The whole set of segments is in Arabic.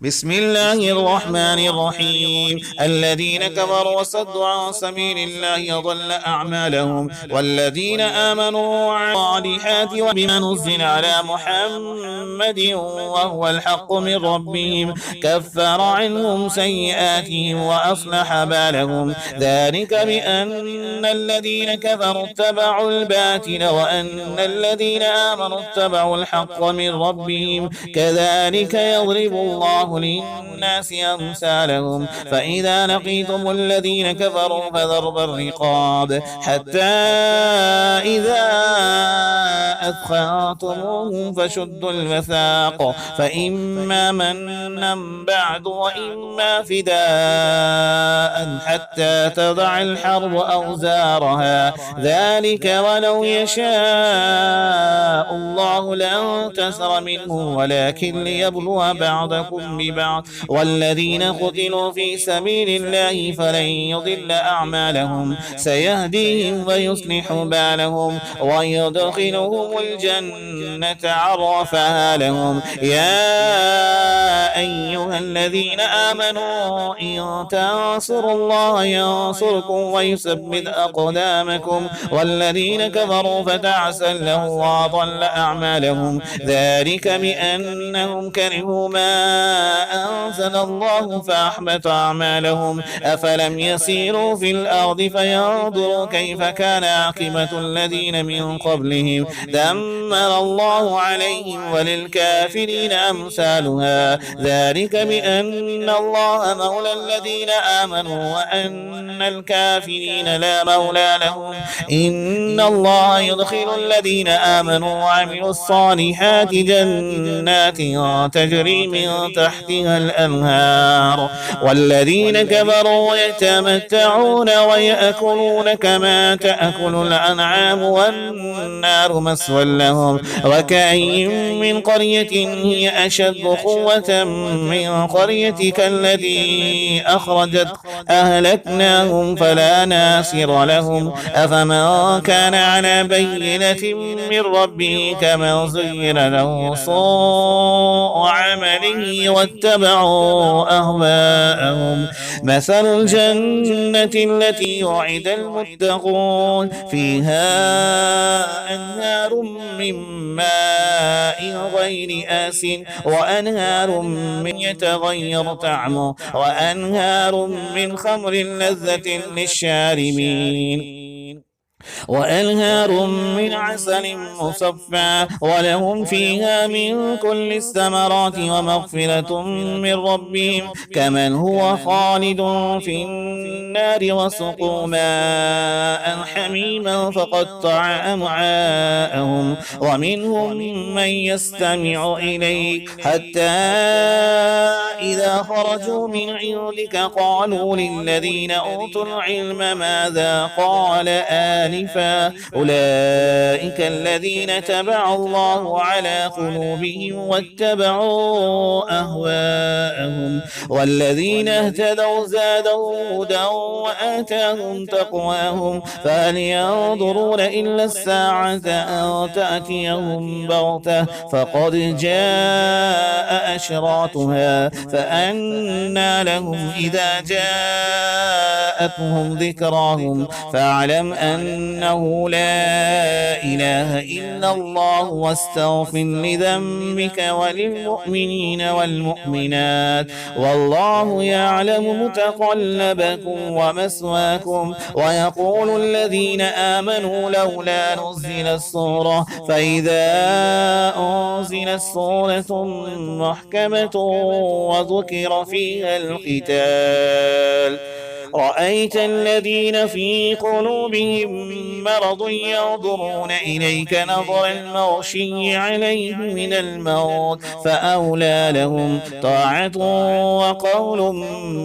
بسم الله الرحمن الرحيم. الذين كفروا وصدوا عن سبيل الله أضل أعمالهم، والذين آمنوا وعملوا الصالحات وبما نزل على محمد وهو الحق من ربهم كفر عنهم سيئاتهم وأصلح بالهم، ذلك بأن الذين كفروا اتبعوا الباطل وأن الذين آمنوا اتبعوا الحق من ربهم، كذلك يضرب الله للناس أمثالهم. فإذا لقيتم الذين كفروا فضرب الرقاب حتى إذا أثخنتموهم فشدوا الوثاق، فإما منا بعد وإما فداء حتى تضع الحرب أوزارها، ذلك ولو يشاء الله لانتصر منه ولكن ليبلو بعضكم ببعض، والذين قتلوا في سبيل الله فلن يضل أعمالهم، سيهديهم ويصلح بالهم ويدخلهم الجنة عرفها لهم. يا أيها الذين آمنوا إن تنصروا الله ينصركم ويثبت أقدامكم، والذين كفروا فتعسا لهم وأضل أعمالهم، ذلك بأنهم كرهوا ما أنزل الله فأحبط أعمالهم. أفلم يسيروا في الأرض فينظروا كيف كان عاقبة الذين من قبلهم، دمر الله عليهم وللكافرين أمثالها، ذلك بأن الله مولى الذين آمنوا وأن الكافرين لا مولى لهم. إن الله يدخل الذين آمنوا وعملوا الصالحات جنات تجري من تحتها الأنهار، والذين كفروا يتمتعون ويأكلون كما تأكل الأنعام والنار مسوى لهم. وكأي من قرية هي أشد قوة من قريتك التي أخرجت أهلكناهم فلا ناصر لهم. أفمن كان على بينة من ربه كمن زين له سوء عمله واتبعوا أهواءهم. مثل الجنة التي وعد المتقون فيها أنهار من ماء غير آس وأنهار من يتغير طعمه وأنهار من خمر لذة للشاربين وأنهار من عسل مصفى ولهم فيها من كل الثمرات ومغفرة من ربهم كمن هو خالد في النار وسقوا ماء حميما فقطع أمعاءهم ومنهم من يستمع إليك حتى إذا خرجوا من عندك قالوا للذين أوتوا العلم ماذا قال آنفا أولئك الذين تبع الله على قلوبهم واتبعوا أهواءهم والذين اهتدوا زادوا هدى وآتاهم تقواهم فهل ينظرون إلا الساعة أن تأتيهم بغتة فقد جاء أشراطها فأنى لهم إذا جاءتهم ذكراهم فاعلم أنه لا إله إلا الله واستغفر لذنبك وللمؤمنين والمؤمنات والله يعلم متقلبكم ومثواكم. ويقول الذين آمنوا لولا نزلت سورة فإذا أنزلت سورة محكمة وذكر فيها القتال رأيت الذين في قلوبهم مرض ينظرون إليك نظر المغشي عليه من الموت فأولى لهم طاعة وقول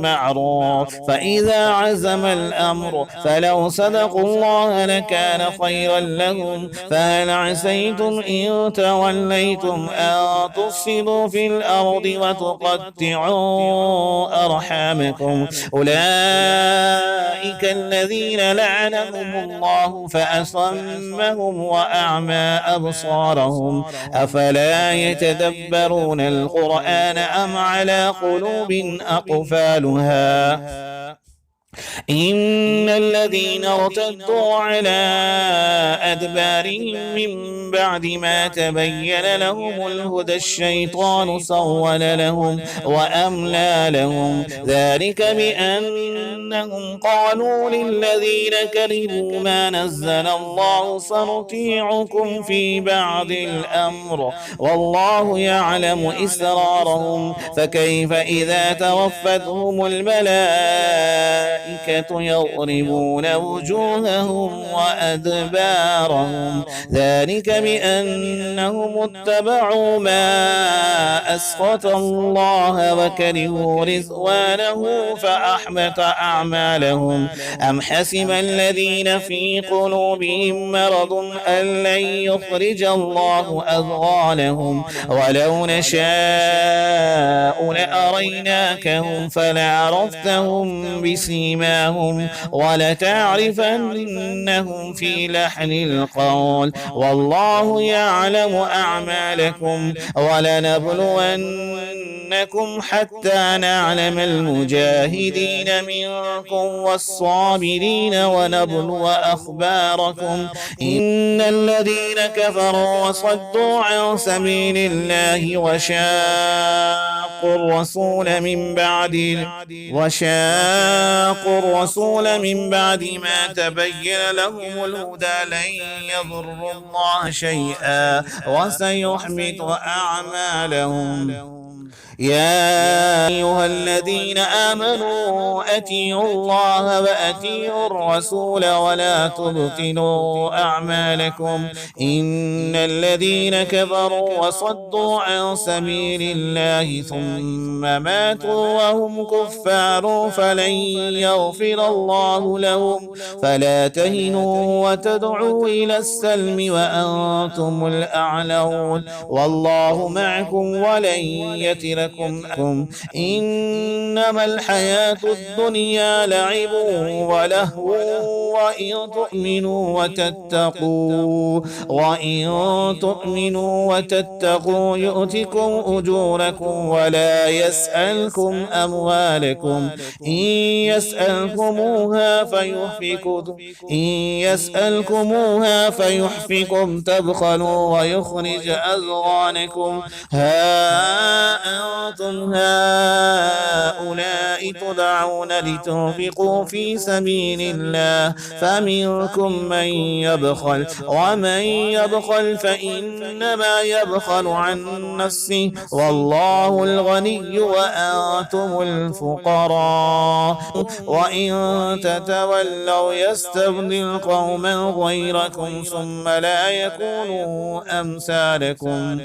معروف. فإذا عزم الأمر فلو صدقوا الله لكان خيرا لهم. فهل عسيتم إن توليتم أن تفسدوا في الأرض وتقطعوا أرحامكم أولئك أولئك الذين لعنهم الله فأصمهم وأعمى أبصارهم أفلا يتدبرون القرآن أم على قلوب أقفالها إن الذين ارتدوا على أدبارهم من بعد ما تبين لهم الهدى الشيطان سول لهم وأملى لهم ذلك بأنهم قالوا للذين كرهوا ما نزل الله سنطيعكم في بعض الأمر والله يعلم إسرارهم فكيف إذا توفتهم الملائكة يضربون وجوههم وأدبارهم ذلك بأنهم اتبعوا ما أسخط الله وكرهوا رضوانه فأحبط أعمالهم أم حسب الذين في قلوبهم مرض أن لن يخرج الله أضغانهم ولو نشاء لأريناكهم فلعرفتهم بسيماهم ولتعرفنهم في لحن القول والله يعلم أعمالكم ولنبلونكم حتى نعلم المجاهدين منكم والصابرين ونبلو أخباركم إن الذين كفروا وصدوا عن سبيل الله وشاقوا الرسول من بعد ما تبين لهم الهدى لن يضروا الله شيئا وسيحبط أعمالهم يا أيها الذين آمنوا أطيعوا الله وأطيعوا الرسول ولا تبطلوا أعمالكم إن الذين كفروا وصدوا عن سبيل الله ثم ماتوا وهم كفار فلن يغفر الله لهم فلا تهنوا وتدعوا إلى السلم وأنتم الأعلون والله معكم ولن يتركم إنما الحياة الدنيا لعب ولهو وإن تؤمنوا وتتقوا يؤتكم أجوركم ولا يسألكم أموالكم إن يسألكموها فيحفكم تبخلوا ويخرج أضغانكم أنتم هؤلاء تدعون لتنفقوا في سبيل الله فمنكم من يبخل ومن يبخل فإنما يبخل عن نفسه والله الغني وأنتم الفقراء وإن تتولوا يستبدل قوما غيركم ثم لا يكونوا أمثالكم